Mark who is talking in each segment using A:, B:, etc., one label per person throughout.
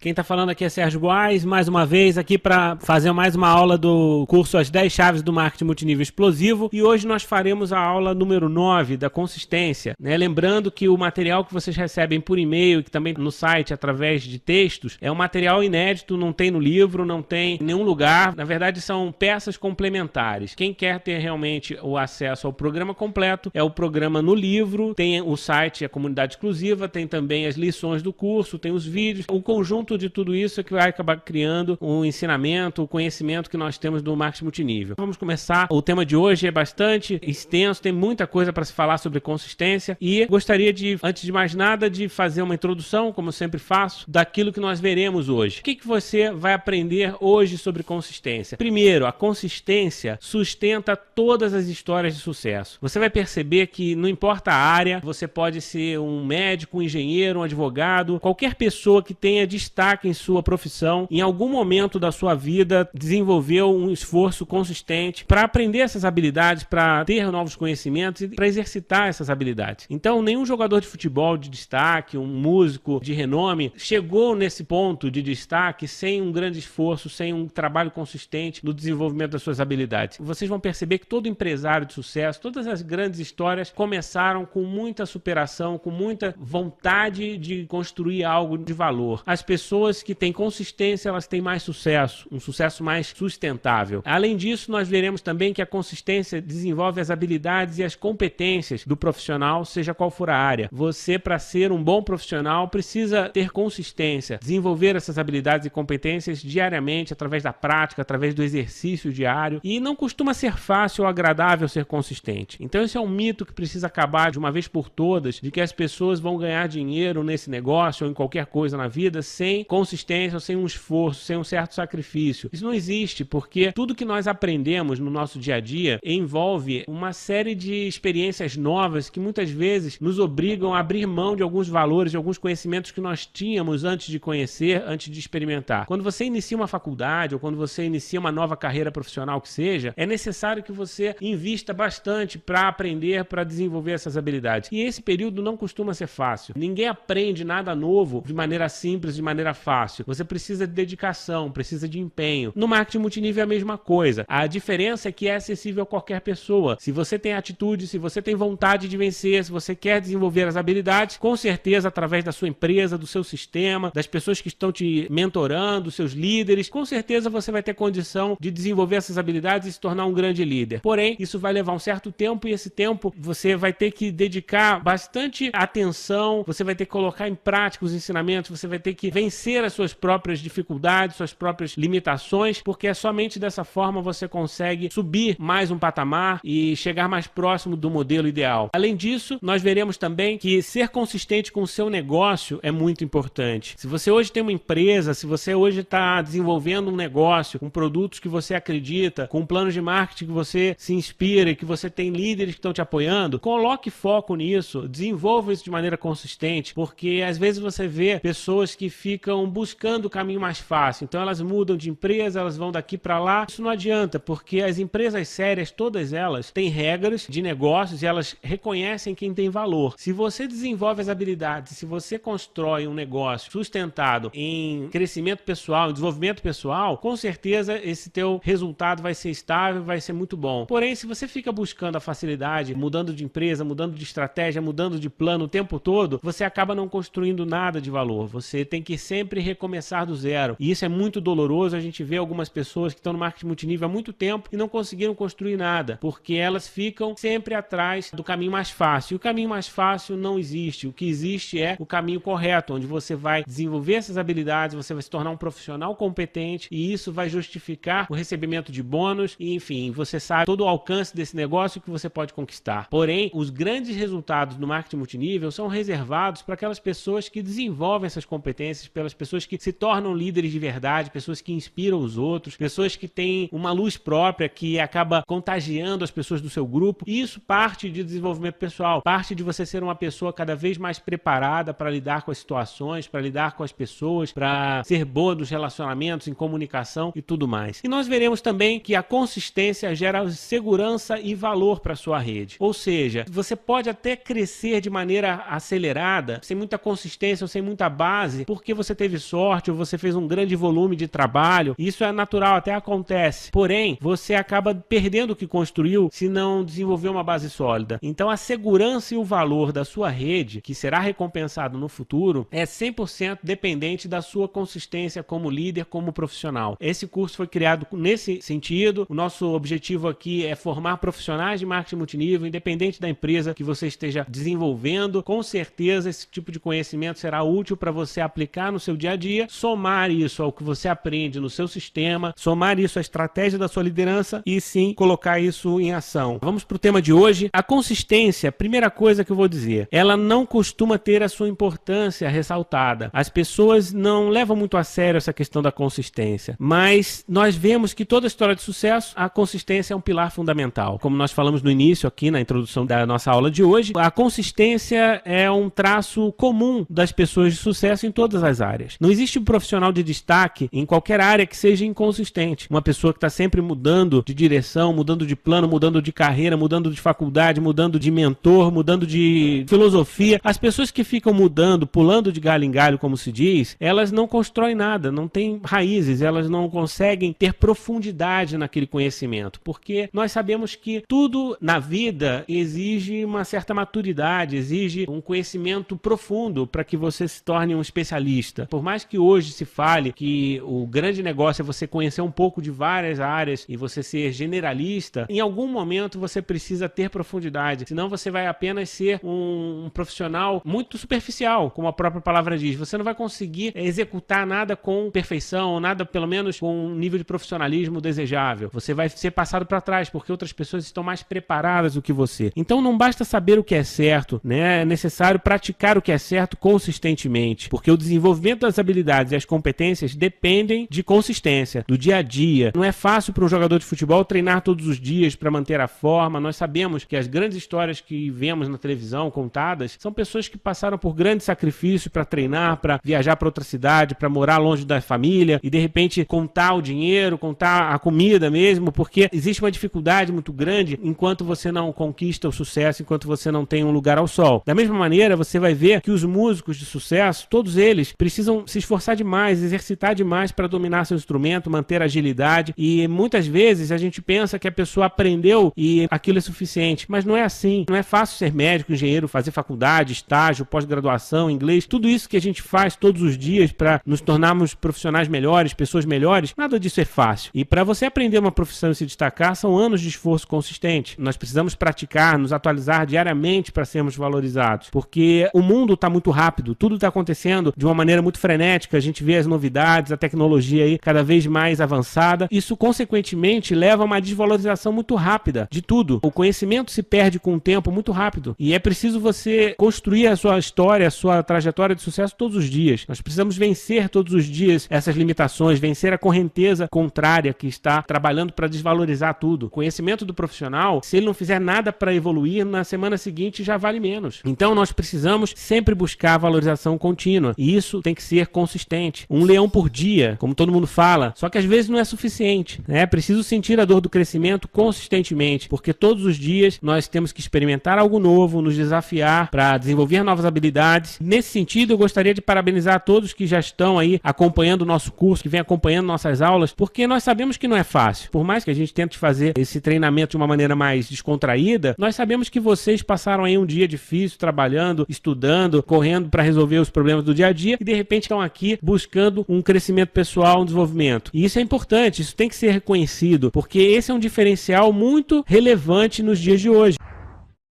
A: Quem está falando aqui é Sérgio Buarez, mais uma vez aqui para fazer mais uma aula do curso As 10 Chaves do Marketing Multinível Explosivo, e hoje nós faremos a aula número 9 da consistência, né? Lembrando que o material que vocês recebem por e-mail e que também no site através de textos é um material inédito, não tem no livro, não tem em nenhum lugar, na verdade são peças complementares. Quem quer ter realmente o acesso ao programa completo é o programa no livro, tem o site, a comunidade exclusiva, tem também as lições do curso, tem os vídeos, o conjunto de tudo isso é que vai acabar criando o ensinamento, o conhecimento que nós temos do marketing multinível. Vamos começar. O tema de hoje é bastante extenso, tem muita coisa para se falar sobre consistência e gostaria de, antes de mais nada, de fazer uma introdução, como eu sempre faço, daquilo que nós veremos hoje. O que você vai aprender hoje sobre consistência? Primeiro, a consistência sustenta todas as histórias de sucesso. Você vai perceber que não importa a área, você pode ser um médico, um engenheiro, um advogado, qualquer pessoa que tenha destaque em sua profissão, em algum momento da sua vida desenvolveu um esforço consistente para aprender essas habilidades, para ter novos conhecimentos e para exercitar essas habilidades. Então, nenhum jogador de futebol de destaque, um músico de renome, chegou nesse ponto de destaque sem um grande esforço, sem um trabalho consistente no desenvolvimento das suas habilidades. Vocês vão perceber que todo empresário de sucesso, todas as grandes histórias começaram com muita superação, com muita vontade de construir algo de valor. As pessoas que têm consistência, elas têm mais sucesso, um sucesso mais sustentável. Além disso, nós veremos também que a consistência desenvolve as habilidades e as competências do profissional, seja qual for a área. Você, para ser um bom profissional, precisa ter consistência, desenvolver essas habilidades e competências diariamente, através da prática, através do exercício diário, e não costuma ser fácil ou agradável ser consistente. Então esse é um mito que precisa acabar de uma vez por todas, de que as pessoas vão ganhar dinheiro nesse negócio ou em qualquer coisa na vida sem consistência, sem um esforço, sem um certo sacrifício. Isso não existe, porque tudo que nós aprendemos no nosso dia a dia envolve uma série de experiências novas que muitas vezes nos obrigam a abrir mão de alguns valores, de alguns conhecimentos que nós tínhamos antes de conhecer, antes de experimentar. Quando você inicia uma faculdade ou quando você inicia uma nova carreira profissional que seja, é necessário que você invista bastante para aprender, para desenvolver essas habilidades. E esse período não costuma ser fácil. Ninguém aprende nada novo de maneira simples, de maneira fácil. Você precisa de dedicação, precisa de empenho. No marketing multinível é a mesma coisa. A diferença é que é acessível a qualquer pessoa. Se você tem atitude, se você tem vontade de vencer, se você quer desenvolver as habilidades, com certeza através da sua empresa, do seu sistema, das pessoas que estão te mentorando, seus líderes, com certeza você vai ter condição de desenvolver essas habilidades e se tornar um grande líder. Porém, isso vai levar um certo tempo e esse tempo você vai ter que dedicar bastante atenção, você vai ter que colocar em prática os ensinamentos, você vai ter que vencer as suas próprias dificuldades, suas próprias limitações, porque é somente dessa forma você consegue subir mais um patamar e chegar mais próximo do modelo ideal. Além disso, nós veremos também que ser consistente com o seu negócio é muito importante. Se você hoje tem uma empresa, se você hoje está desenvolvendo um negócio com produtos que você acredita, com um plano de marketing que você se inspira e que você tem líderes que estão te apoiando, coloque foco nisso, desenvolva isso de maneira consistente, porque às vezes você vê pessoas que ficam buscando o caminho mais fácil. Então elas mudam de empresa, elas vão daqui para lá. Isso não adianta, porque as empresas sérias, todas elas, têm regras de negócios e elas reconhecem quem tem valor. Se você desenvolve as habilidades, se você constrói um negócio sustentado em crescimento pessoal, em desenvolvimento pessoal, com certeza esse teu resultado vai ser estável, vai ser muito bom. Porém, se você fica buscando a facilidade, mudando de empresa, mudando de estratégia, mudando de plano o tempo todo, você acaba não construindo nada de valor. Você tem que sempre recomeçar do zero. E isso é muito doloroso. A gente vê algumas pessoas que estão no marketing multinível há muito tempo e não conseguiram construir nada, porque elas ficam sempre atrás do caminho mais fácil. E o caminho mais fácil não existe. O que existe é o caminho correto, onde você vai desenvolver essas habilidades, você vai se tornar um profissional competente e isso vai justificar o recebimento de bônus e, enfim, você sabe todo o alcance desse negócio que você pode conquistar. Porém, os grandes resultados no marketing multinível são reservados para aquelas pessoas que desenvolvem essas competências, pelas pessoas que se tornam líderes de verdade, pessoas que inspiram os outros, pessoas que têm uma luz própria que acaba contagiando as pessoas do seu grupo. E isso parte de desenvolvimento pessoal, parte de você ser uma pessoa cada vez mais preparada para lidar com as situações, para lidar com as pessoas, para ser boa nos relacionamentos, em comunicação e tudo mais. E nós veremos também que a consistência gera segurança e valor para a sua rede. Ou seja, você pode até crescer de maneira acelerada, sem muita consistência ou sem muita base, porque você você teve sorte ou você fez um grande volume de trabalho. Isso é natural, até acontece. Porém, você acaba perdendo o que construiu se não desenvolver uma base sólida. Então, a segurança e o valor da sua rede, que será recompensado no futuro, é 100% dependente da sua consistência como líder, como profissional. Esse curso foi criado nesse sentido. O nosso objetivo aqui é formar profissionais de marketing multinível, independente da empresa que você esteja desenvolvendo. Com certeza, esse tipo de conhecimento será útil para você aplicar no seu dia a dia, somar isso ao que você aprende no seu sistema, somar isso à estratégia da sua liderança e sim colocar isso em ação. Vamos para o tema de hoje. A consistência, primeira coisa que eu vou dizer, ela não costuma ter a sua importância ressaltada. As pessoas não levam muito a sério essa questão da consistência, mas nós vemos que toda história de sucesso, a consistência é um pilar fundamental. Como nós falamos no início aqui na introdução da nossa aula de hoje, a consistência é um traço comum das pessoas de sucesso em todas as áreas. Não existe um profissional de destaque em qualquer área que seja inconsistente. Uma pessoa que está sempre mudando de direção, mudando de plano, mudando de carreira, mudando de faculdade, mudando de mentor, mudando de filosofia. As pessoas que ficam mudando, pulando de galho em galho, como se diz, elas não constroem nada, não têm raízes, elas não conseguem ter profundidade naquele conhecimento, porque nós sabemos que tudo na vida exige uma certa maturidade, exige um conhecimento profundo para que você se torne um especialista. Por mais que hoje se fale que o grande negócio é você conhecer um pouco de várias áreas e você ser generalista, em algum momento você precisa ter profundidade, senão você vai apenas ser um profissional muito superficial, como a própria palavra diz. Você não vai conseguir executar nada com perfeição, nada pelo menos com um nível de profissionalismo desejável. Você vai ser passado para trás, porque outras pessoas estão mais preparadas do que você. Então não basta saber o que é certo, né? É necessário praticar o que é certo consistentemente, porque o desenvolvimento das habilidades e as competências dependem de consistência, do dia a dia. Não é fácil para um jogador de futebol treinar todos os dias para manter a forma. Nós sabemos que as grandes histórias que vemos na televisão contadas são pessoas que passaram por grandes sacrifícios para treinar, para viajar para outra cidade, para morar longe da família e de repente contar o dinheiro, contar a comida mesmo, porque existe uma dificuldade muito grande enquanto você não conquista o sucesso, enquanto você não tem um lugar ao sol. Da mesma maneira, você vai ver que os músicos de sucesso, todos eles precisam se esforçar demais, exercitar demais para dominar seu instrumento, manter a agilidade, e muitas vezes a gente pensa que a pessoa aprendeu e aquilo é suficiente, mas não é assim. Não é fácil ser médico, engenheiro, fazer faculdade, estágio, pós-graduação, inglês, tudo isso que a gente faz todos os dias para nos tornarmos profissionais melhores, pessoas melhores, nada disso é fácil. E para você aprender uma profissão e se destacar, são anos de esforço consistente. Nós precisamos praticar, nos atualizar diariamente para sermos valorizados, porque o mundo está muito rápido, tudo está acontecendo de uma maneira muito frenética, a gente vê as novidades, a tecnologia aí cada vez mais avançada. Isso, consequentemente, leva a uma desvalorização muito rápida de tudo. O conhecimento se perde com o tempo muito rápido e é preciso você construir a sua história, a sua trajetória de sucesso todos os dias. Nós precisamos vencer todos os dias essas limitações, vencer a correnteza contrária que está trabalhando para desvalorizar tudo. O conhecimento do profissional, se ele não fizer nada para evoluir, na semana seguinte já vale menos. Então nós precisamos sempre buscar a valorização contínua e isso tem que ser consistente. Um leão por dia, como todo mundo fala, só que às vezes não é suficiente, né? É preciso sentir a dor do crescimento consistentemente, porque todos os dias nós temos que experimentar algo novo, nos desafiar para desenvolver novas habilidades. Nesse sentido, eu gostaria de parabenizar a todos que já estão aí acompanhando o nosso curso, que vem acompanhando nossas aulas, porque nós sabemos que não é fácil. Por mais que a gente tente fazer esse treinamento de uma maneira mais descontraída, nós sabemos que vocês passaram aí um dia difícil, trabalhando, estudando, correndo para resolver os problemas do dia a dia e de repente estão aqui buscando um crescimento pessoal, um desenvolvimento. E isso é importante, isso tem que ser reconhecido, porque esse é um diferencial muito relevante nos dias de hoje.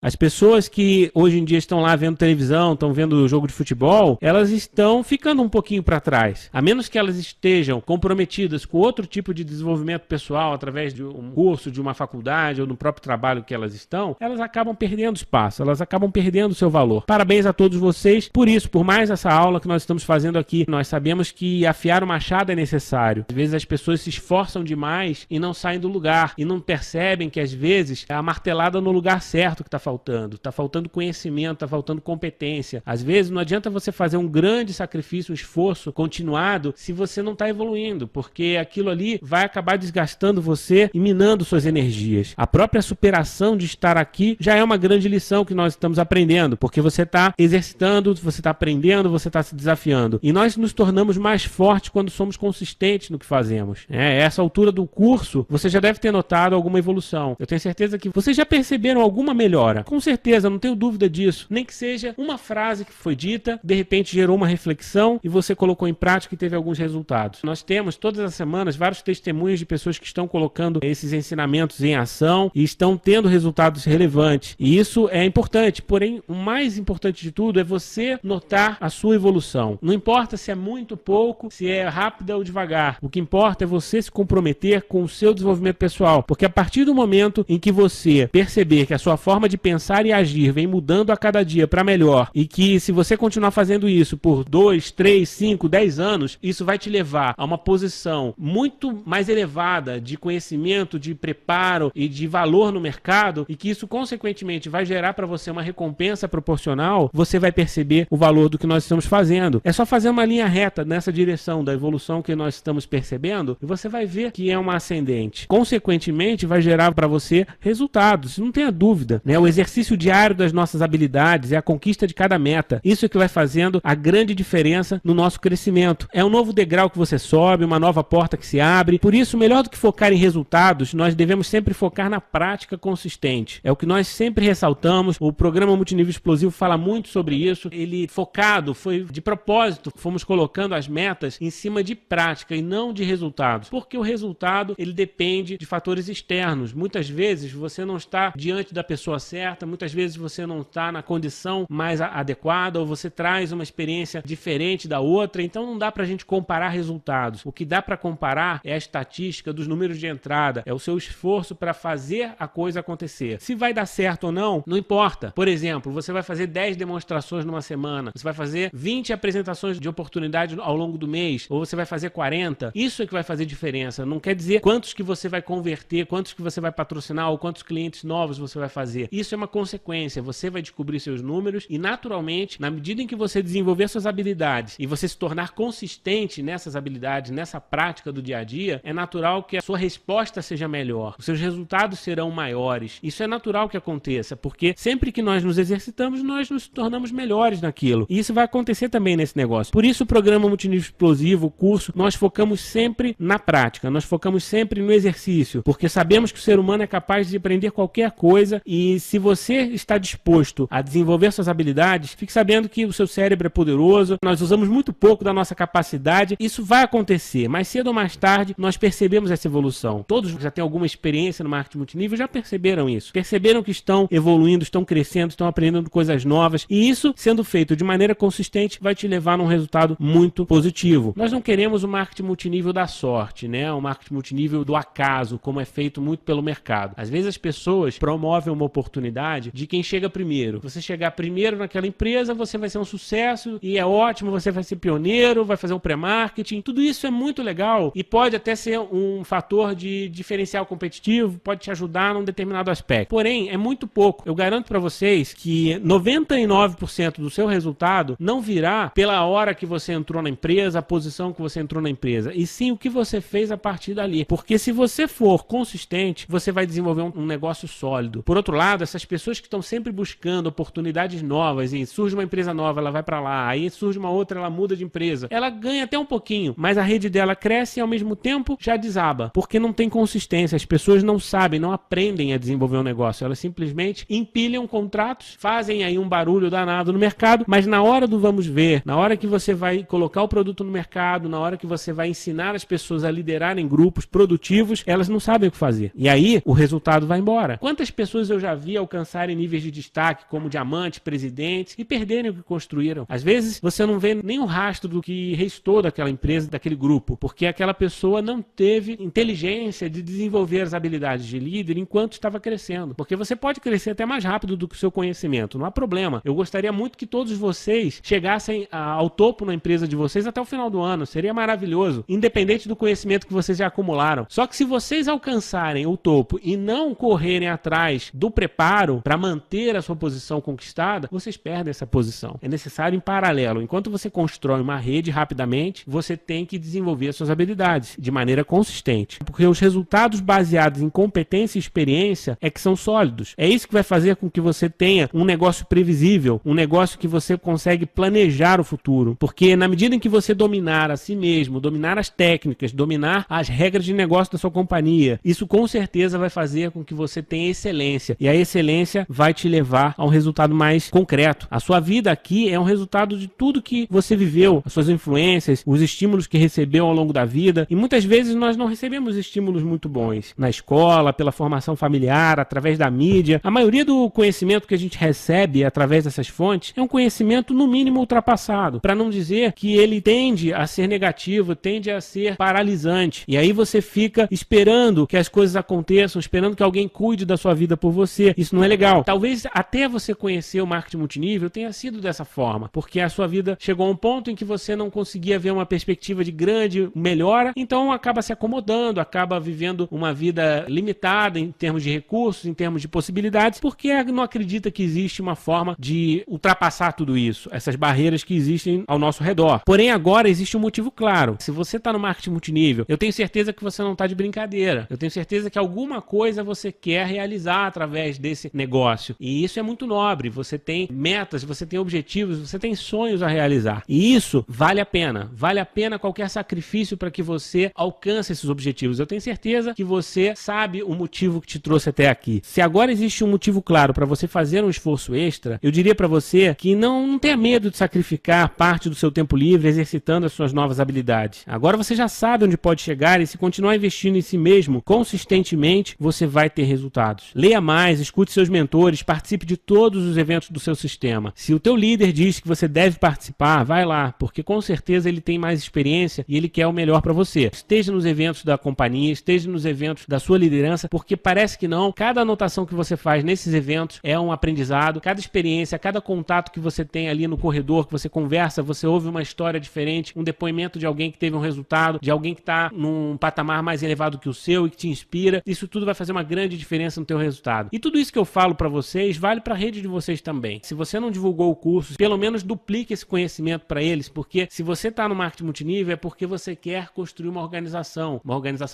A: As pessoas que hoje em dia estão lá vendo televisão, estão vendo o jogo de futebol, elas estão ficando um pouquinho para trás. A menos que elas estejam comprometidas com outro tipo de desenvolvimento pessoal, através de um curso, de uma faculdade ou no próprio trabalho que elas estão, elas acabam perdendo espaço, elas acabam perdendo seu valor. Parabéns a todos vocês por isso, por mais essa aula que nós estamos fazendo aqui. Nós sabemos que afiar o machado é necessário. Às vezes as pessoas se esforçam demais e não saem do lugar, e não percebem que às vezes é a martelada no lugar certo que está faltando? Está faltando conhecimento, está faltando competência. Às vezes não adianta você fazer um grande sacrifício, um esforço continuado se você não está evoluindo, porque aquilo ali vai acabar desgastando você e minando suas energias. A própria superação de estar aqui já é uma grande lição que nós estamos aprendendo, porque você está exercitando, você está aprendendo, você está se desafiando. E nós nos tornamos mais fortes quando somos consistentes no que fazemos. Essa altura do curso, você já deve ter notado alguma evolução. Eu tenho certeza que vocês já perceberam alguma melhora. Com certeza, não tenho dúvida disso. Nem que seja uma frase que foi dita, de repente gerou uma reflexão e você colocou em prática e teve alguns resultados. Nós temos todas as semanas vários testemunhos de pessoas que estão colocando esses ensinamentos em ação e estão tendo resultados relevantes. E isso é importante, porém o mais importante de tudo é você notar a sua evolução. Não importa se é muito ou pouco, se é rápida ou devagar. O que importa é você se comprometer com o seu desenvolvimento pessoal, porque a partir do momento em que você perceber que a sua forma de pensar e agir vem mudando a cada dia para melhor e que se você continuar fazendo isso por 2, 3, 5, 10 anos, isso vai te levar a uma posição muito mais elevada de conhecimento, de preparo e de valor no mercado e que isso consequentemente vai gerar para você uma recompensa proporcional, você vai perceber o valor do que nós estamos fazendo. É só fazer uma linha reta nessa direção da evolução que nós estamos percebendo e você vai ver que é uma ascendente. Consequentemente, vai gerar para você resultados, não tenha dúvida, né? O exercício diário das nossas habilidades é a conquista de cada meta. Isso é que vai fazendo a grande diferença no nosso crescimento. É um novo degrau que você sobe, uma nova porta que se abre. Por isso, melhor do que focar em resultados, nós devemos sempre focar na prática consistente. É o que nós sempre ressaltamos. O programa Multinível Explosivo fala muito sobre isso. Ele focado, foi de propósito, fomos colocando as metas em cima de prática e não de resultados. Porque o resultado, ele depende de fatores externos. Muitas vezes você não está diante da pessoa certa, muitas vezes você não está na condição mais adequada ou você traz uma experiência diferente da outra, então não dá pra gente comparar resultados. O que dá pra comparar é a estatística dos números de entrada, é o seu esforço para fazer a coisa acontecer. Se vai dar certo ou não, não importa. Por exemplo, você vai fazer 10 demonstrações numa semana, você vai fazer 20 apresentações de oportunidade ao longo do mês, ou você vai fazer 40. Isso é que vai fazer diferença. Não quer dizer quantos que você vai converter, quantos que você vai patrocinar ou quantos clientes novos você vai fazer. Isso é uma consequência. Você vai descobrir seus números e, naturalmente, na medida em que você desenvolver suas habilidades e você se tornar consistente nessas habilidades, nessa prática do dia a dia, é natural que a sua resposta seja melhor. Os seus resultados serão maiores. Isso é natural que aconteça, porque sempre que nós nos exercitamos, nós nos tornamos melhores naquilo. E isso vai acontecer também nesse negócio. Por isso, o programa Multinível Explosivo, o curso, nós focamos sempre na prática, nós focamos sempre no exercício, porque sabemos que o ser humano é capaz de aprender qualquer coisa e se você está disposto a desenvolver suas habilidades, fique sabendo que o seu cérebro é poderoso, nós usamos muito pouco da nossa capacidade, isso vai acontecer, mais cedo ou mais tarde nós percebemos essa evolução. Todos já têm alguma experiência no marketing multinível, já perceberam isso, perceberam que estão evoluindo, estão crescendo, estão aprendendo coisas novas e isso, sendo feito de maneira consistente, vai te levar a um resultado muito positivo. Nós não queremos o marketing multinível da sorte, né? O marketing multinível do acaso, como é feito muito pelo mercado. Às vezes as pessoas promovem uma oportunidade de quem chega primeiro. Você chegar primeiro naquela empresa, você vai ser um sucesso e é ótimo, você vai ser pioneiro, vai fazer um pré-marketing. Tudo isso é muito legal e pode até ser um fator de diferencial competitivo, pode te ajudar num determinado aspecto. Porém, é muito pouco. Eu garanto para vocês que 99% do seu resultado não virá pela hora que você entrou na empresa, a posição que você entrou na empresa, e sim o que você fez a partir dali. Porque se você for consistente, você vai desenvolver um negócio sólido. Por outro lado, essas pessoas que estão sempre buscando oportunidades novas, e surge uma empresa nova, ela vai para lá, aí surge uma outra, ela muda de empresa, ela ganha até um pouquinho, mas a rede dela cresce e ao mesmo tempo já desaba, porque não tem consistência, as pessoas não sabem, não aprendem a desenvolver um negócio, elas simplesmente empilham contratos, fazem aí um barulho danado no mercado, mas na hora do vamos ver, na hora que você vai colocar o produto no mercado, na hora que você vai ensinar as pessoas a liderarem grupos produtivos, elas não sabem o que fazer. E aí o resultado vai embora. Quantas pessoas eu já vi alcançarem níveis de destaque como diamantes, presidentes e perderem o que construíram? Às vezes você não vê nem o rastro do que restou daquela empresa, daquele grupo, porque aquela pessoa não teve inteligência de desenvolver as habilidades de líder enquanto estava crescendo. Porque você pode crescer até mais rápido do que o seu conhecimento, não há problema. Eu gostaria muito que todos vocês chegassem ao topo na empresa de vocês até o final do ano, seria maravilhoso, independente do conhecimento que vocês já acumularam. Só que se vocês alcançarem o topo e não correrem atrás do preparo, necessário para manter a sua posição conquistada, vocês perdem essa posição. É necessário em paralelo. Enquanto você constrói uma rede rapidamente, você tem que desenvolver as suas habilidades de maneira consistente. Porque os resultados baseados em competência e experiência é que são sólidos. É isso que vai fazer com que você tenha um negócio previsível, um negócio que você consegue planejar o futuro. Porque na medida em que você dominar a si mesmo, dominar as técnicas, dominar as regras de negócio da sua companhia, isso com certeza vai fazer com que você tenha excelência. E a excelência vai te levar a um resultado mais concreto. A sua vida aqui é um resultado de tudo que você viveu, as suas influências, os estímulos que recebeu ao longo da vida. E muitas vezes nós não recebemos estímulos muito bons. Na escola, pela formação familiar, através da mídia. A maioria do conhecimento que a gente recebe através dessas fontes é um conhecimento no mínimo ultrapassado. Para não dizer que ele tende a ser negativo, tende a ser paralisante. E aí você fica esperando que as coisas aconteçam, esperando que alguém cuide da sua vida por você. Isso não é legal. Talvez até você conhecer o marketing multinível tenha sido dessa forma, porque a sua vida chegou a um ponto em que você não conseguia ver uma perspectiva de grande melhora, então acaba se acomodando, acaba vivendo uma vida limitada em termos de recursos, em termos de possibilidades, porque não acredita que existe uma forma de ultrapassar tudo isso, essas barreiras que existem ao nosso redor. Porém, agora existe um motivo claro. Se você está no marketing multinível, eu tenho certeza que você não está de brincadeira. Eu tenho certeza que alguma coisa você quer realizar através desse negócio. E isso é muito nobre. Você tem metas, você tem objetivos, você tem sonhos a realizar. E isso vale a pena. Vale a pena qualquer sacrifício para que você alcance esses objetivos. Eu tenho certeza que você sabe o motivo que te trouxe até aqui. Se agora existe um motivo claro para você fazer um esforço extra, eu diria para você que não tenha medo de sacrificar parte do seu tempo livre exercitando as suas novas habilidades. Agora você já sabe onde pode chegar e se continuar investindo em si mesmo consistentemente, você vai ter resultados. Leia mais, escute seus mentores, participe de todos os eventos do seu sistema. Se o teu líder diz que você deve participar, vai lá, porque com certeza ele tem mais experiência e ele quer o melhor para você. Esteja nos eventos da companhia, esteja nos eventos da sua liderança, porque parece que não, cada anotação que você faz nesses eventos é um aprendizado, cada experiência, cada contato que você tem ali no corredor, que você conversa, você ouve uma história diferente, um depoimento de alguém que teve um resultado, de alguém que está num patamar mais elevado que o seu e que te inspira, isso tudo vai fazer uma grande diferença no teu resultado. E tudo isso que eu falo para vocês vale para a rede de vocês também. Se você não divulgou o curso, pelo menos duplique esse conhecimento para eles, porque se você está no marketing multinível é porque você quer construir uma organização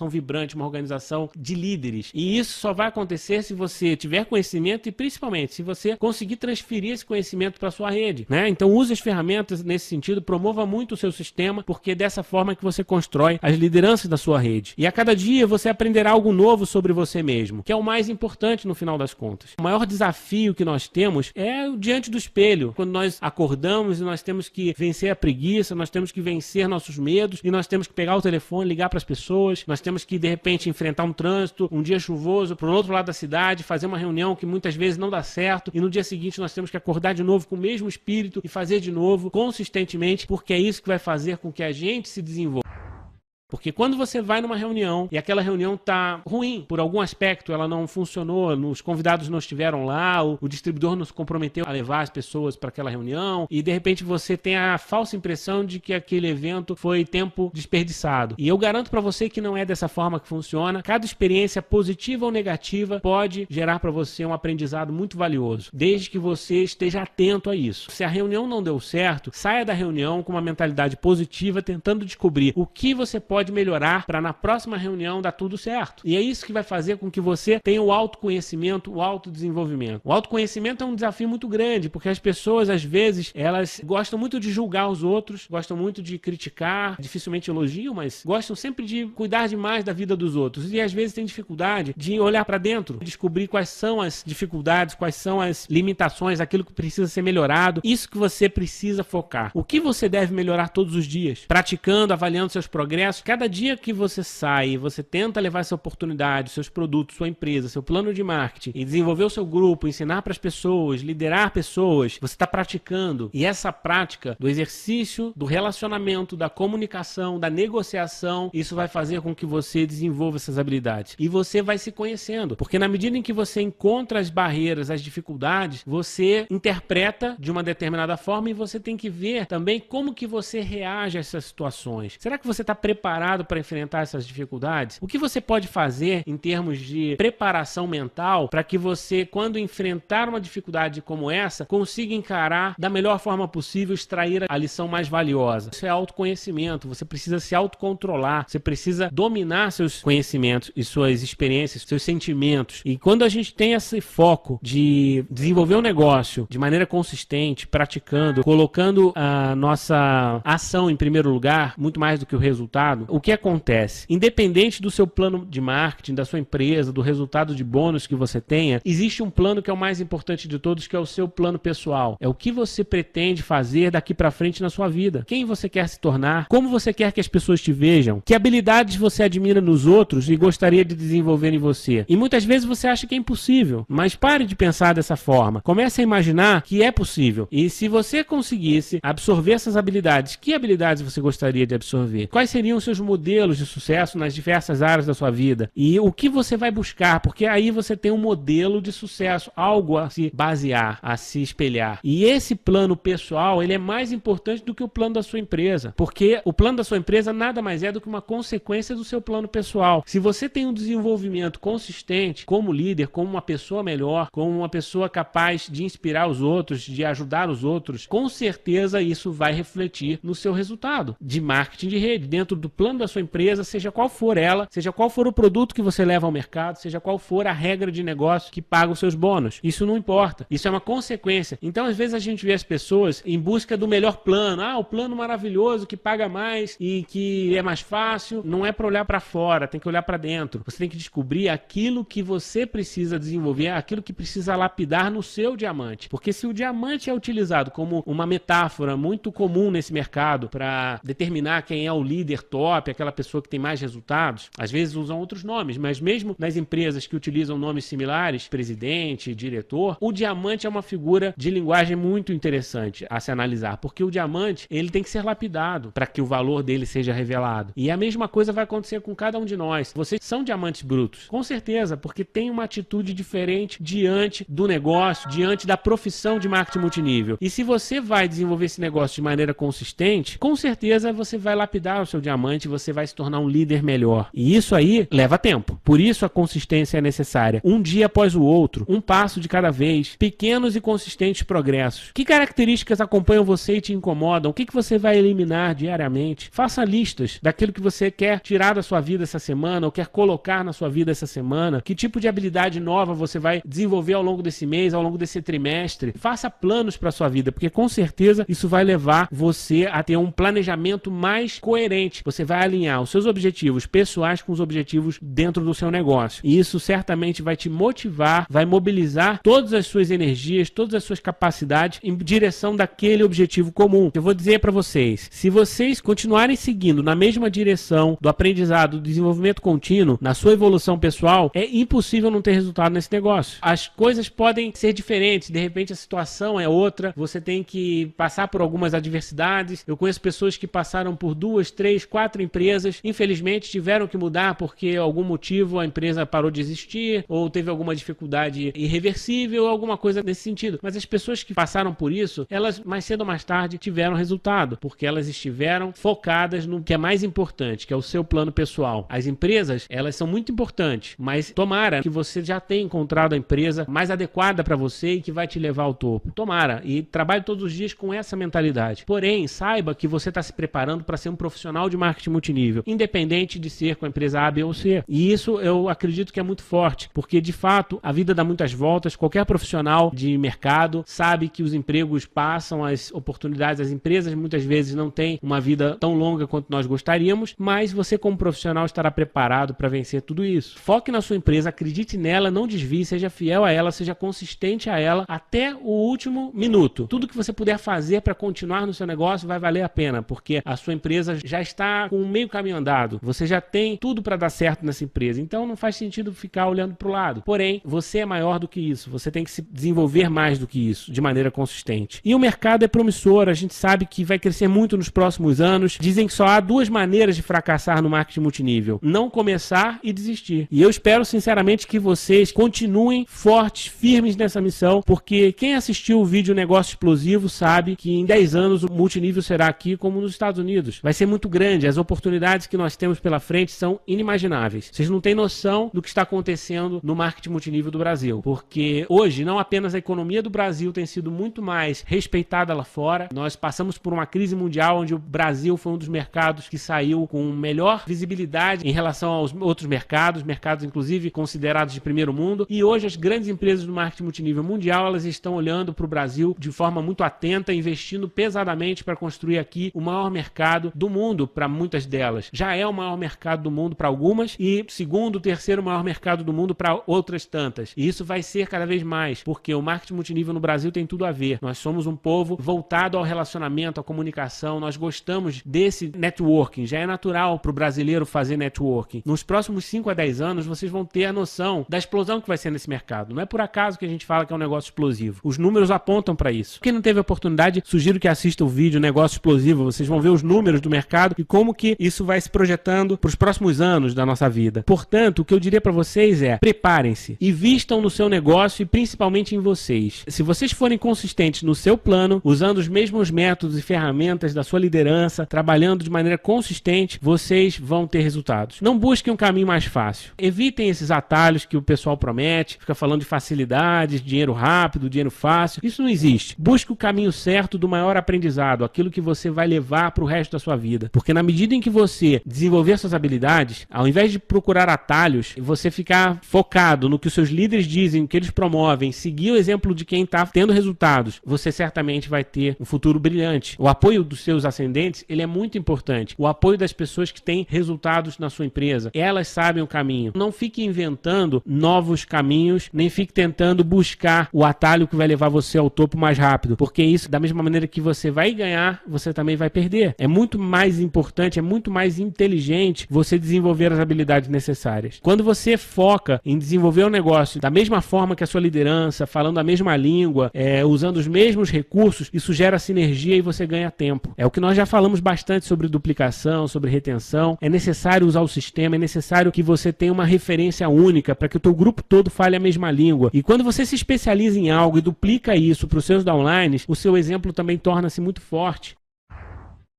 A: vibrante, uma organização de líderes. E isso só vai acontecer se você tiver conhecimento e principalmente se você conseguir transferir esse conhecimento para sua rede, né? Então use as ferramentas nesse sentido, promova muito o seu sistema, porque é dessa forma que você constrói as lideranças da sua rede. E a cada dia você aprenderá algo novo sobre você mesmo, que é o mais importante no final das contas. O maior desafio que nós temos é diante do espelho, quando nós acordamos e nós temos que vencer a preguiça, nós temos que vencer nossos medos e nós temos que pegar o telefone, ligar para as pessoas, nós temos que de repente enfrentar um trânsito, um dia chuvoso, para o outro lado da cidade, fazer uma reunião que muitas vezes não dá certo e no dia seguinte nós temos que acordar de novo com o mesmo espírito e fazer de novo, consistentemente, porque é isso que vai fazer com que a gente se desenvolva. Porque quando você vai numa reunião e aquela reunião tá ruim, por algum aspecto ela não funcionou, os convidados não estiveram lá, o distribuidor não se comprometeu a levar as pessoas para aquela reunião e de repente você tem a falsa impressão de que aquele evento foi tempo desperdiçado. E eu garanto para você que não é dessa forma que funciona. Cada experiência positiva ou negativa pode gerar para você um aprendizado muito valioso, desde que você esteja atento a isso. Se a reunião não deu certo, saia da reunião com uma mentalidade positiva, tentando descobrir o que você pode melhorar para na próxima reunião dar tudo certo. E é isso que vai fazer com que você tenha o autoconhecimento, o autodesenvolvimento. O autoconhecimento é um desafio muito grande, porque as pessoas, às vezes, elas gostam muito de julgar os outros, gostam muito de criticar, dificilmente elogiam, mas gostam sempre de cuidar demais da vida dos outros. E às vezes tem dificuldade de olhar para dentro, descobrir quais são as dificuldades, quais são as limitações, aquilo que precisa ser melhorado. Isso que você precisa focar. O que você deve melhorar todos os dias? Praticando, avaliando seus progressos. Cada dia que você sai, você tenta levar essa oportunidade, seus produtos, sua empresa, seu plano de marketing e desenvolver o seu grupo, ensinar para as pessoas, liderar pessoas, você está praticando. E essa prática do exercício, do relacionamento, da comunicação, da negociação, isso vai fazer com que você desenvolva essas habilidades. E você vai se conhecendo, porque na medida em que você encontra as barreiras, as dificuldades, você interpreta de uma determinada forma e você tem que ver também como que você reage a essas situações. Será que você está preparado preparado para enfrentar essas dificuldades? O que você pode fazer em termos de preparação mental para que você, quando enfrentar uma dificuldade como essa, consiga encarar da melhor forma possível, extrair a lição mais valiosa? Isso é autoconhecimento. Você precisa se autocontrolar, você precisa dominar seus conhecimentos e suas experiências, seus sentimentos. E quando a gente tem esse foco de desenvolver um negócio de maneira consistente, praticando, colocando a nossa ação em primeiro lugar, muito mais do que o resultado, o que acontece? Independente do seu plano de marketing, da sua empresa, do resultado de bônus que você tenha, existe um plano que é o mais importante de todos, que é o seu plano pessoal. É o que você pretende fazer daqui para frente na sua vida. Quem você quer se tornar, como você quer que as pessoas te vejam, que habilidades você admira nos outros e gostaria de desenvolver em você. E muitas vezes você acha que é impossível, mas pare de pensar dessa forma. Comece a imaginar que é possível. E se você conseguisse absorver essas habilidades, que habilidades você gostaria de absorver? Quais seriam os seus modelos de sucesso nas diversas áreas da sua vida? E o que você vai buscar? Porque aí você tem um modelo de sucesso, algo a se basear, a se espelhar. E esse plano pessoal, ele é mais importante do que o plano da sua empresa, porque o plano da sua empresa nada mais é do que uma consequência do seu plano pessoal. Se você tem um desenvolvimento consistente como líder, como uma pessoa melhor, como uma pessoa capaz de inspirar os outros, de ajudar os outros, com certeza isso vai refletir no seu resultado de marketing de rede, dentro do plano da sua empresa, seja qual for ela, seja qual for o produto que você leva ao mercado, seja qual for a regra de negócio que paga os seus bônus. Isso não importa. Isso é uma consequência. Então, às vezes, a gente vê as pessoas em busca do melhor plano. Ah, o plano maravilhoso que paga mais e que é mais fácil. Não é para olhar para fora, tem que olhar para dentro. Você tem que descobrir aquilo que você precisa desenvolver, aquilo que precisa lapidar no seu diamante. Porque se o diamante é utilizado como uma metáfora muito comum nesse mercado para determinar quem é o líder top, aquela pessoa que tem mais resultados, às vezes usam outros nomes, mas mesmo nas empresas que utilizam nomes similares, presidente, diretor, o diamante é uma figura de linguagem muito interessante a se analisar, porque o diamante, ele tem que ser lapidado para que o valor dele seja revelado. E a mesma coisa vai acontecer com cada um de nós. Vocês são diamantes brutos, com certeza, porque tem uma atitude diferente diante do negócio, diante da profissão de marketing multinível. E se você vai desenvolver esse negócio de maneira consistente, com certeza você vai lapidar o seu diamante, você vai se tornar um líder melhor. E isso aí leva tempo. Por isso a consistência é necessária. Um dia após o outro, um passo de cada vez, pequenos e consistentes progressos. Que características acompanham você e te incomodam? O que você vai eliminar diariamente? Faça listas daquilo que você quer tirar da sua vida essa semana ou quer colocar na sua vida essa semana. Que tipo de habilidade nova você vai desenvolver ao longo desse mês, ao longo desse trimestre. Faça planos para a sua vida, porque com certeza isso vai levar você a ter um planejamento mais coerente. Você vai alinhar os seus objetivos pessoais com os objetivos dentro do seu negócio. E isso certamente vai te motivar, vai mobilizar todas as suas energias, todas as suas capacidades em direção daquele objetivo comum. Eu vou dizer para vocês, se vocês continuarem seguindo na mesma direção do aprendizado, do desenvolvimento contínuo, na sua evolução pessoal, é impossível não ter resultado nesse negócio. As coisas podem ser diferentes, de repente a situação é outra, você tem que passar por algumas adversidades. Eu conheço pessoas que passaram por 2, 3, 4 empresas, infelizmente tiveram que mudar porque algum motivo a empresa parou de existir ou teve alguma dificuldade irreversível, alguma coisa nesse sentido. Mas as pessoas que passaram por isso, elas mais cedo ou mais tarde tiveram resultado, porque elas estiveram focadas no que é mais importante, que é o seu plano pessoal. As empresas, elas são muito importantes, mas tomara que você já tenha encontrado a empresa mais adequada para você e que vai te levar ao topo. Tomara, e trabalhe todos os dias com essa mentalidade. Porém, saiba que você está se preparando para ser um profissional de marketing multinível, independente de ser com a empresa A, B ou C. E isso eu acredito que é muito forte, porque de fato a vida dá muitas voltas. Qualquer profissional de mercado sabe que os empregos passam, as oportunidades, as empresas muitas vezes não têm uma vida tão longa quanto nós gostaríamos, mas você como profissional estará preparado para vencer tudo isso. Foque na sua empresa, acredite nela, não desvie, seja fiel a ela, seja consistente a ela até o último minuto. Tudo que você puder fazer para continuar no seu negócio vai valer a pena, porque a sua empresa já está com meio caminho andado. Você já tem tudo para dar certo nessa empresa, então não faz sentido ficar olhando para o lado. Porém, você é maior do que isso, você tem que se desenvolver mais do que isso, de maneira consistente. E o mercado é promissor, a gente sabe que vai crescer muito nos próximos anos. Dizem que só há 2 maneiras de fracassar no marketing multinível: não começar e desistir. E eu espero sinceramente que vocês continuem fortes, firmes nessa missão, porque quem assistiu o vídeo Negócio Explosivo sabe que em 10 anos o multinível será aqui como nos Estados Unidos. Vai ser muito grande, as oportunidades que nós temos pela frente são inimagináveis. Vocês não têm noção do que está acontecendo no marketing multinível do Brasil, porque hoje não apenas a economia do Brasil tem sido muito mais respeitada lá fora, nós passamos por uma crise mundial onde o Brasil foi um dos mercados que saiu com melhor visibilidade em relação aos outros mercados inclusive considerados de primeiro mundo, e hoje as grandes empresas do marketing multinível mundial, elas estão olhando para o Brasil de forma muito atenta, investindo pesadamente para construir aqui o maior mercado do mundo para muitas delas. Já é o maior mercado do mundo para algumas e segundo, terceiro maior mercado do mundo para outras tantas. E isso vai ser cada vez mais, porque o marketing multinível no Brasil tem tudo a ver. Nós somos um povo voltado ao relacionamento, à comunicação, nós gostamos desse networking, já é natural para o brasileiro fazer networking. Nos próximos 5 a 10 anos, vocês vão ter a noção da explosão que vai ser nesse mercado. Não é por acaso que a gente fala que é um negócio explosivo. Os números apontam para isso. Quem não teve a oportunidade, sugiro que assista o vídeo Negócio Explosivo. Vocês vão ver os números do mercado e como que isso vai se projetando para os próximos anos da nossa vida. Portanto, o que eu diria para vocês é: preparem-se, invistam no seu negócio e principalmente em vocês. Se vocês forem consistentes no seu plano, usando os mesmos métodos e ferramentas da sua liderança, trabalhando de maneira consistente, vocês vão ter resultados. Não busquem um caminho mais fácil. Evitem esses atalhos que o pessoal promete, fica falando de facilidades, dinheiro rápido, dinheiro fácil. Isso não existe. Busque o caminho certo do maior aprendizado, aquilo que você vai levar para o resto da sua vida. Porque na medida em que você desenvolver suas habilidades, ao invés de procurar atalhos, você ficar focado no que os seus líderes dizem, o que eles promovem, seguir o exemplo de quem está tendo resultados, você certamente vai ter um futuro brilhante. O apoio dos seus ascendentes, ele é muito importante. O apoio das pessoas que têm resultados na sua empresa. Elas sabem o caminho. Não fique inventando novos caminhos, nem fique tentando buscar o atalho que vai levar você ao topo mais rápido, porque isso, da mesma maneira que você vai ganhar, você também vai perder. É muito mais importante, é muito mais inteligente você desenvolver as habilidades necessárias. Quando você foca em desenvolver um negócio da mesma forma que a sua liderança, falando a mesma língua, usando os mesmos recursos, isso gera sinergia e você ganha tempo. É o que nós já falamos bastante sobre duplicação, sobre retenção. É necessário usar o sistema, é necessário que você tenha uma referência única para que o teu grupo todo fale a mesma língua. E quando você se especializa em algo e duplica isso para os seus downlines, o seu exemplo também torna-se muito forte.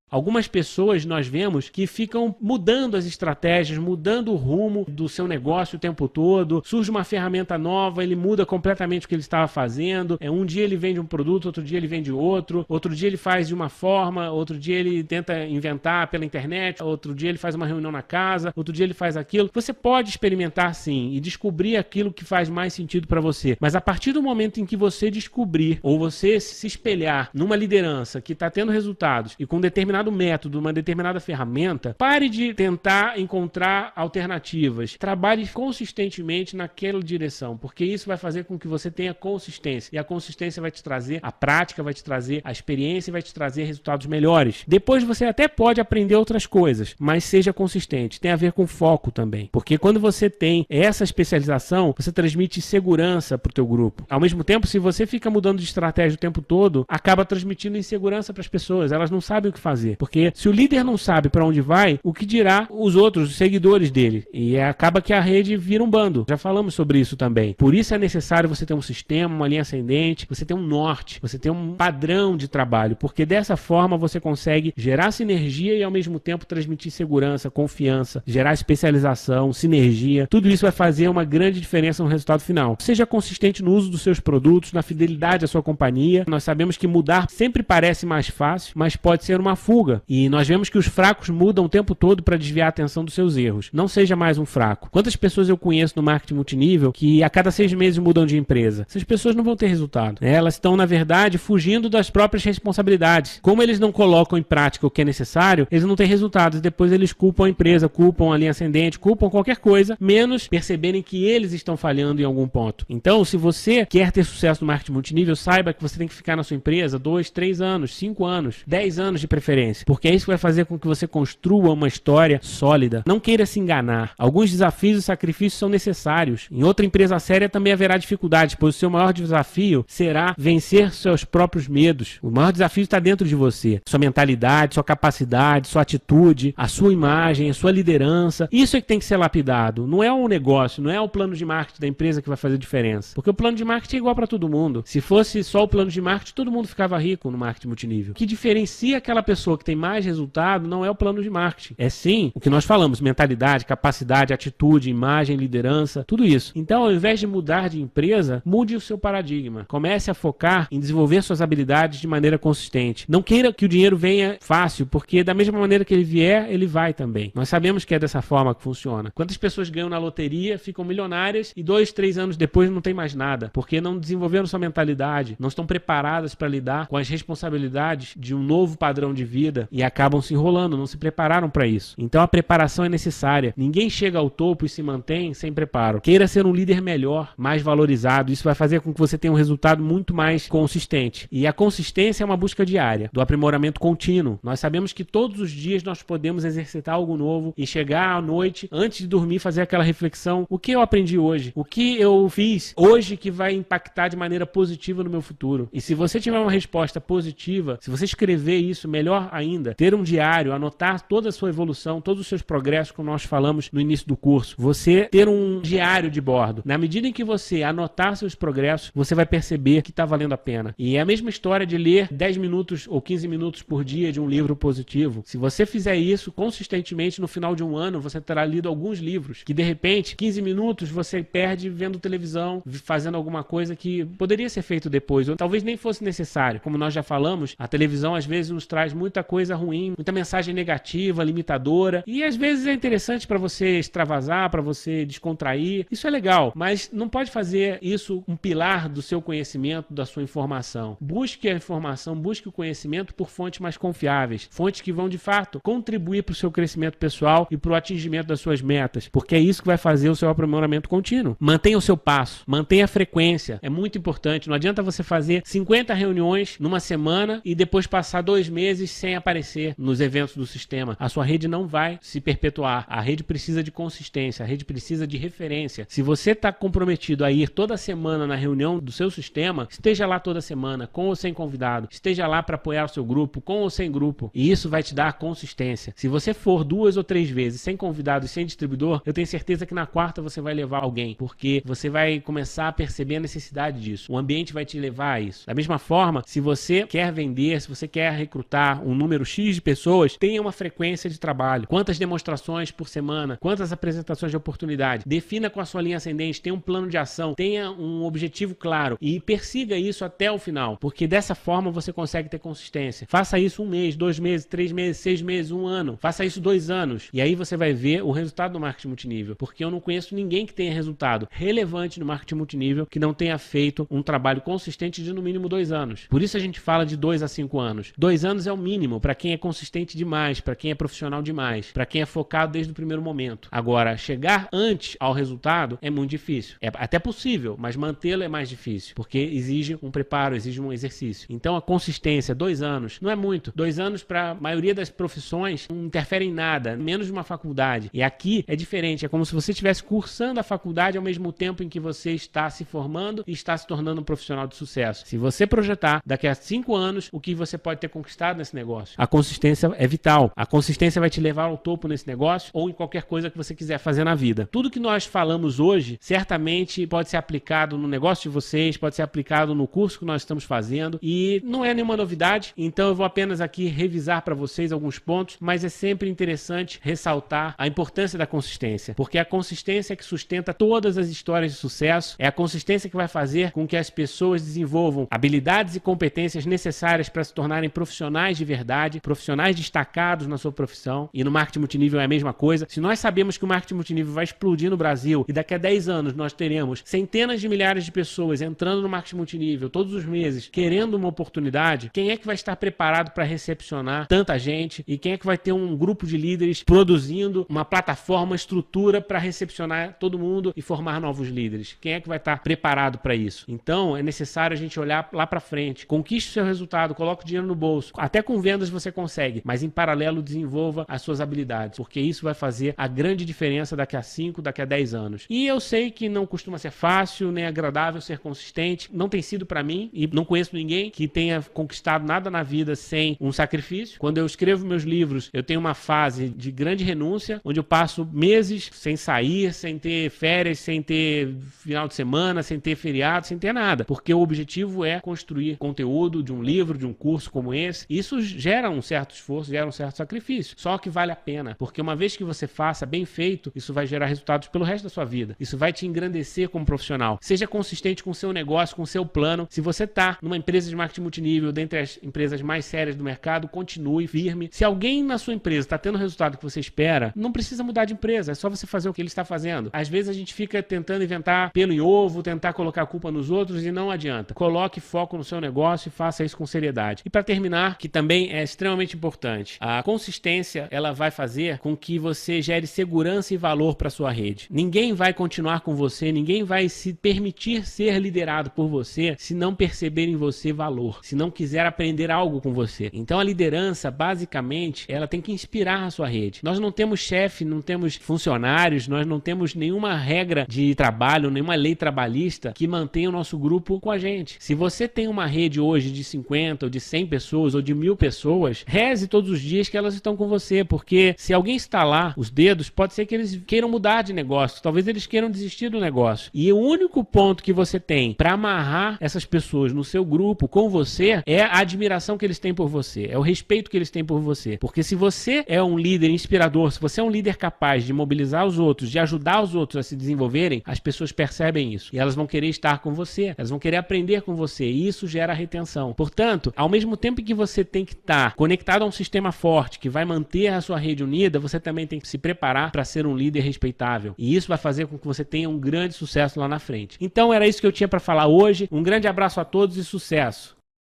A: Algumas pessoas nós vemos que ficam mudando as estratégias, mudando o rumo do seu negócio o tempo todo. Surge uma ferramenta nova, ele muda completamente o que ele estava fazendo. Um dia ele vende um produto, outro dia ele vende outro dia ele faz de uma forma, outro dia ele tenta inventar pela internet, outro dia ele faz uma reunião na casa, outro dia ele faz aquilo. Você pode experimentar sim e descobrir aquilo que faz mais sentido para você. Mas a partir do momento em que você descobrir ou você se espelhar numa liderança que está tendo resultados e com determinado método, uma determinada ferramenta, pare de tentar encontrar alternativas. Trabalhe consistentemente naquela direção, porque isso vai fazer com que você tenha consistência. E a consistência vai te trazer a prática, vai te trazer a experiência e vai te trazer resultados melhores. Depois você até pode aprender outras coisas, mas seja consistente. Tem a ver com foco também. Porque quando você tem essa especialização, você transmite segurança para o teu grupo. Ao mesmo tempo, se você fica mudando de estratégia o tempo todo, acaba transmitindo insegurança para as pessoas. Elas não sabem o que fazer. Porque se o líder não sabe para onde vai, o que dirá os outros, os seguidores dele? E acaba que a rede vira um bando. Já falamos sobre isso também. Por isso é necessário você ter um sistema, uma linha ascendente, você ter um norte, você ter um padrão de trabalho, porque dessa forma você consegue gerar sinergia e ao mesmo tempo transmitir segurança, confiança, gerar especialização, sinergia. Tudo isso vai fazer uma grande diferença no resultado final. Seja consistente no uso dos seus produtos, na fidelidade à sua companhia. Nós sabemos que mudar sempre parece mais fácil, mas pode ser uma fuga. E nós vemos que os fracos mudam o tempo todo para desviar a atenção dos seus erros. Não seja mais um fraco. Quantas pessoas eu conheço no marketing multinível que a cada 6 meses mudam de empresa? Essas pessoas não vão ter resultado. Elas estão, na verdade, fugindo das próprias responsabilidades. Como eles não colocam em prática o que é necessário, eles não têm resultados. Depois eles culpam a empresa, culpam a linha ascendente, culpam qualquer coisa, menos perceberem que eles estão falhando em algum ponto. Então, se você quer ter sucesso no marketing multinível, saiba que você tem que ficar na sua empresa 2, 3 anos, 5 anos, 10 anos de preferência. Porque é isso que vai fazer com que você construa uma história sólida. Não queira se enganar. Alguns desafios e sacrifícios são necessários. Em outra empresa séria também haverá dificuldades, pois o seu maior desafio será vencer seus próprios medos. O maior desafio está dentro de você. Sua mentalidade, sua capacidade, sua atitude, a sua imagem, a sua liderança. Isso é que tem que ser lapidado. Não é o negócio, não é o plano de marketing da empresa que vai fazer diferença. Porque o plano de marketing é igual para todo mundo. Se fosse só o plano de marketing, todo mundo ficava rico no marketing multinível. O que diferencia aquela pessoa pessoa que tem mais resultado não é o plano de marketing. É sim o que nós falamos, mentalidade, capacidade, atitude, imagem, liderança, tudo isso. Então, ao invés de mudar de empresa, mude o seu paradigma. Comece a focar em desenvolver suas habilidades de maneira consistente. Não queira que o dinheiro venha fácil, porque da mesma maneira que ele vier, ele vai também. Nós sabemos que é dessa forma que funciona. Quantas pessoas ganham na loteria, ficam milionárias e 2, 3 anos depois não tem mais nada, porque não desenvolveram sua mentalidade, não estão preparadas para lidar com as responsabilidades de um novo padrão de vida e acabam se enrolando, não se prepararam para isso. Então a preparação é necessária. Ninguém chega ao topo e se mantém sem preparo. Queira ser um líder melhor, mais valorizado. Isso vai fazer com que você tenha um resultado muito mais consistente. E a consistência é uma busca diária, do aprimoramento contínuo. Nós sabemos que todos os dias nós podemos exercitar algo novo e chegar à noite, antes de dormir, fazer aquela reflexão: o que eu aprendi hoje? O que eu fiz hoje que vai impactar de maneira positiva no meu futuro? E se você tiver uma resposta positiva, se você escrever isso, melhor ainda, ter um diário, anotar toda a sua evolução, todos os seus progressos, como nós falamos no início do curso, você ter um diário de bordo. Na medida em que você anotar seus progressos, você vai perceber que está valendo a pena. E é a mesma história de ler 10 minutos ou 15 minutos por dia de um livro positivo. Se você fizer isso consistentemente, no final de um ano, você terá lido alguns livros que, de repente, 15 minutos você perde vendo televisão, fazendo alguma coisa que poderia ser feito depois, ou talvez nem fosse necessário. Como nós já falamos, a televisão às vezes nos traz muita coisa ruim, muita mensagem negativa, limitadora, e às vezes é interessante para você extravasar, para você descontrair. Isso é legal, mas não pode fazer isso um pilar do seu conhecimento, da sua informação. Busque a informação, busque o conhecimento por fontes mais confiáveis, fontes que vão de fato contribuir para o seu crescimento pessoal e para o atingimento das suas metas, porque é isso que vai fazer o seu aprimoramento contínuo. Mantenha o seu passo, mantenha a frequência, é muito importante. Não adianta você fazer 50 reuniões numa semana e depois passar 2 meses sem aparecer nos eventos do sistema. A sua rede não vai se perpetuar. A rede precisa de consistência, a rede precisa de referência. Se você está comprometido a ir toda semana na reunião do seu sistema, esteja lá toda semana, com ou sem convidado. Esteja lá para apoiar o seu grupo, com ou sem grupo. E isso vai te dar consistência. Se você for 2 ou 3 vezes sem convidado e sem distribuidor, eu tenho certeza que na quarta você vai levar alguém, porque você vai começar a perceber a necessidade disso. O ambiente vai te levar a isso. Da mesma forma, se você quer vender, se você quer recrutar um número X de pessoas, tenha uma frequência de trabalho. Quantas demonstrações por semana? Quantas apresentações de oportunidade? Defina com a sua linha ascendente, tenha um plano de ação, tenha um objetivo claro e persiga isso até o final, porque dessa forma você consegue ter consistência. Faça isso 1 mês, 2 meses, 3 meses, 6 meses, 1 ano. Faça isso 2 anos e aí você vai ver o resultado do marketing multinível, porque eu não conheço ninguém que tenha resultado relevante no marketing multinível que não tenha feito um trabalho consistente de no mínimo 2 anos. Por isso a gente fala de 2 a 5 anos. 2 anos é o mínimo para quem é consistente demais, para quem é profissional demais, para quem é focado desde o primeiro momento. Agora, chegar antes ao resultado é muito difícil. É até possível, mas mantê-lo é mais difícil, porque exige um preparo, exige um exercício. Então a consistência, 2 anos, não é muito. 2 anos para a maioria das profissões não interfere em nada, menos de uma faculdade. E aqui é diferente, é como se você estivesse cursando a faculdade ao mesmo tempo em que você está se formando e está se tornando um profissional de sucesso. Se você projetar daqui a 5 anos o que você pode ter conquistado nesse negócio, a consistência é vital. A consistência vai te levar ao topo nesse negócio ou em qualquer coisa que você quiser fazer na vida. Tudo que nós falamos hoje, certamente pode ser aplicado no negócio de vocês, pode ser aplicado no curso que nós estamos fazendo e não é nenhuma novidade, então eu vou apenas aqui revisar para vocês alguns pontos, mas é sempre interessante ressaltar a importância da consistência, porque é a consistência que sustenta todas as histórias de sucesso, é a consistência que vai fazer com que as pessoas desenvolvam habilidades e competências necessárias para se tornarem profissionais de verdade, profissionais destacados na sua profissão, e no marketing multinível é a mesma coisa. Se nós sabemos que o marketing multinível vai explodir no Brasil e daqui a 10 anos nós teremos centenas de milhares de pessoas entrando no marketing multinível todos os meses, querendo uma oportunidade, quem é que vai estar preparado para recepcionar tanta gente e quem é que vai ter um grupo de líderes produzindo uma plataforma, uma estrutura para recepcionar todo mundo e formar novos líderes? Quem é que vai estar preparado para isso? Então é necessário a gente olhar lá para frente, conquiste o seu resultado, coloque o dinheiro no bolso, até com vendas você consegue, mas em paralelo desenvolva as suas habilidades, porque isso vai fazer a grande diferença daqui a 5, daqui a 10 anos. E eu sei que não costuma ser fácil, nem agradável ser consistente, não tem sido para mim e não conheço ninguém que tenha conquistado nada na vida sem um sacrifício. Quando eu escrevo meus livros, eu tenho uma fase de grande renúncia, onde eu passo meses sem sair, sem ter férias, sem ter final de semana, sem ter feriado, sem ter nada, porque o objetivo é construir conteúdo de um livro, de um curso como esse. Isso gera um certo esforço, gera um certo sacrifício. Só que vale a pena, porque uma vez que você faça bem feito, isso vai gerar resultados pelo resto da sua vida. Isso vai te engrandecer como profissional. Seja consistente com o seu negócio, com o seu plano. Se você está numa empresa de marketing multinível, dentre as empresas mais sérias do mercado, continue firme. Se alguém na sua empresa está tendo o resultado que você espera, não precisa mudar de empresa, é só você fazer o que ele está fazendo. Às vezes a gente fica tentando inventar pelo em ovo, tentar colocar a culpa nos outros e não adianta. Coloque foco no seu negócio e faça isso com seriedade. E para terminar, que também é extremamente importante, a consistência, ela vai fazer com que você gere segurança e valor para sua rede. Ninguém vai continuar com você, ninguém vai se permitir ser liderado por você se não perceber em você valor, se não quiser aprender algo com você. Então a liderança, basicamente, ela tem que inspirar a sua rede. Nós não temos chefe, não temos funcionários, nós não temos nenhuma regra de trabalho, nenhuma lei trabalhista que mantenha o nosso grupo com a gente. Se você tem uma rede hoje de 50 ou de 100 pessoas ou de 1000 pessoas, reze todos os dias que elas estão com você, porque se alguém estalar os dedos, pode ser que eles queiram mudar de negócio, talvez eles queiram desistir do negócio. E o único ponto que você tem para amarrar essas pessoas no seu grupo com você é a admiração que eles têm por você, é o respeito que eles têm por você. Porque se você é um líder inspirador, se você é um líder capaz de mobilizar os outros, de ajudar os outros a se desenvolverem, as pessoas percebem isso e elas vão querer estar com você, elas vão querer aprender com você e isso gera retenção. Portanto, ao mesmo tempo que você tem que estar conectado a um sistema forte que vai manter a sua rede unida, você também tem que se preparar para ser um líder respeitável. E isso vai fazer com que você tenha um grande sucesso lá na frente. Então era isso que eu tinha para falar hoje. Um grande abraço a todos e sucesso!